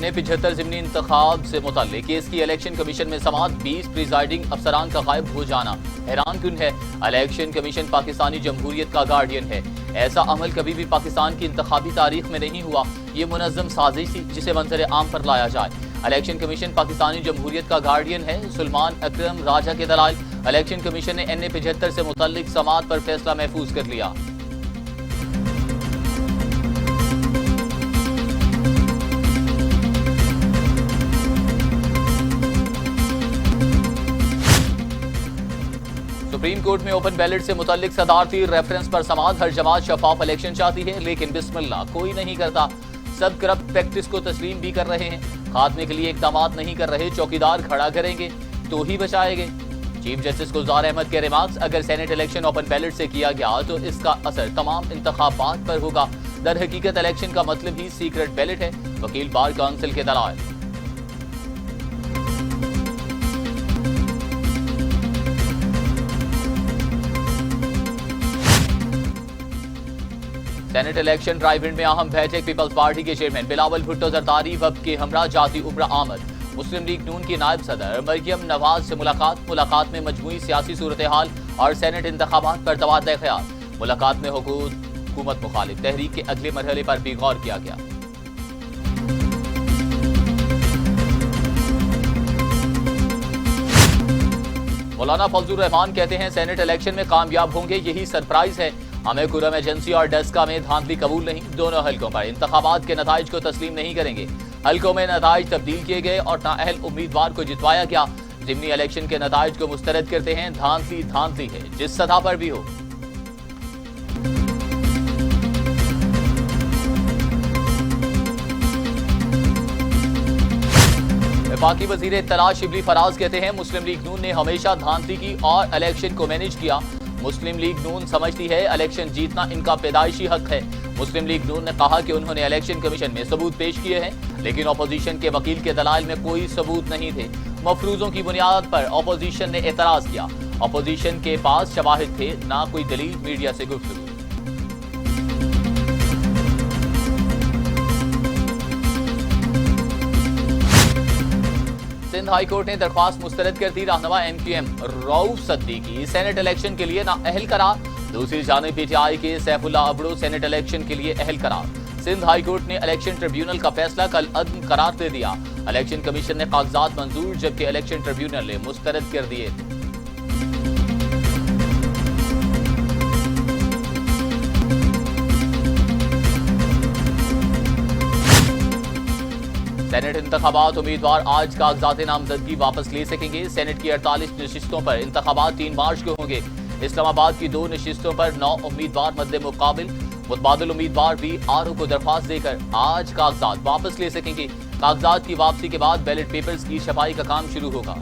NA-75 ज़िमनी इंतखाब से मुताल्लिक case की election commission में समाअत, 20 प्रिजाइडिंग अफसरान का गायब हो जाना हैरान कुन है। इलेक्शन कमीशन पाकिस्तानी जमहूरियत का गार्डियन है। ऐसा अमल कभी भी पाकिस्तान की इंतखाबी तारीख में नहीं हुआ। ये मुनज़्ज़म साजिश थी जिसे मंजर आम पर लाया जाए। इलेक्शन कमीशन पाकिस्तानी जमहूरियत का गार्डियन है। सुलेमान अकरम राजा के दलाल। इलेक्शन कमीशन ने NA-75 से मुताल्लिक समाअत पर फैसला महफूज कर लिया। सुप्रीम कोर्ट में ओपन बैलेट से मुताल्लिक सदारती रेफरेंस पर समाअत। हर जमात शफाफ इलेक्शन चाहती है लेकिन बिस्मिल्लाह कोई नहीं करता। सब करप्ट प्रैक्टिस को तस्लीम भी कर रहे हैं। खात्मे के लिए इकदाम नहीं कर रहे। चौकीदार खड़ा करेंगे तो ही बचाएंगे। चीफ जस्टिस गुलजार अहमद के रिमार्क्स, अगर सेनेट इलेक्शन ओपन बैलेट से किया गया तो इसका असर तमाम इंतखाबात पर होगा। दर हकीकत इलेक्शन का मतलब ही सीक्रेट बैलेट है। वकील बार काउंसिल के दलाल। सेनेट इलेक्शन ड्राइव इन में अहम बैठक। पीपल्स पार्टी के चेयरमैन बिलावल भुट्टो जरदारी वब के हमरा जाती उब्रा आमद। मुस्लिम लीग नून की नायब सदर मरियम नवाज से मुलाकात में मजमूई सियासी सूरत हाल और सेनेट इंतखाबात पर तबादला ख्याल। मुलाकात में हुकूमत मुखालिफ तहरीक के अगले मरहले पर भी गौर किया गया। मौलाना फजलुर रहमान कहते हैं सेनेट इलेक्शन में कामयाब होंगे, यही सरप्राइज है। हमें कुरम एजेंसी और डस्का में धांधली कबूल नहीं। दोनों हलकों पर इंतखाबात के नताइज को तस्लीम नहीं करेंगे। हलकों में नताइज तब्दील किए गए और नाअहल उम्मीदवार को जितवाया गया। ज़िमनी इलेक्शन के नताइज को मुस्तरद करते हैं। धांधली है जिस सतह पर भी हो। वफाकी वजीर इत्तला शिबली फराज कहते हैं मुस्लिम लीग नून ने हमेशा धांधली की और इलेक्शन को मैनेज किया। मुस्लिम लीग नून समझती है इलेक्शन जीतना इनका पैदाइशी हक है। मुस्लिम लीग नून ने कहा कि उन्होंने इलेक्शन कमीशन में सबूत पेश किए हैं लेकिन अपोजिशन के वकील के दलाल में कोई सबूत नहीं थे। मफरूजों की बुनियाद पर अपोजिशन ने एतराज किया। अपोजिशन के पास शवाहिद थे, ना कोई दलील। मीडिया से गुफ्तगू। सिंध हाई कोर्ट ने दरख्वास्त मुस्तरद कर दी। रहनुमा MQM Rauf Siddiqui senate election के लिए नाअहल करार। दूसरी जानिब PTI के सैफुल्लाह अबड़ो सेनेट इलेक्शन के लिए अहल करार। सिंध हाई कोर्ट ने इलेक्शन ट्रिब्यूनल का फैसला कल अदम करार दे दिया। इलेक्शन कमीशन ने कागजात मंजूर जबकि इलेक्शन ट्रिब्यूनल ने मुस्तरद कर दिए थे। सेनेट इंतखाबात उम्मीदवार आज कागजात नामजदगी वापस ले सकेंगे। सेनेट की 48 नशिस्तों पर इंतखाबात 3 मार्च को होंगे। इस्लामाबाद की 2 नशिस्तों पर 9 उम्मीदवार मद्दे मुतबादिल उम्मीदवार भी RO को दरख्वास्त देकर आज कागजात वापस ले सकेंगे। कागजात की वापसी के बाद बैलेट पेपर्स की छपाई का काम शुरू होगा।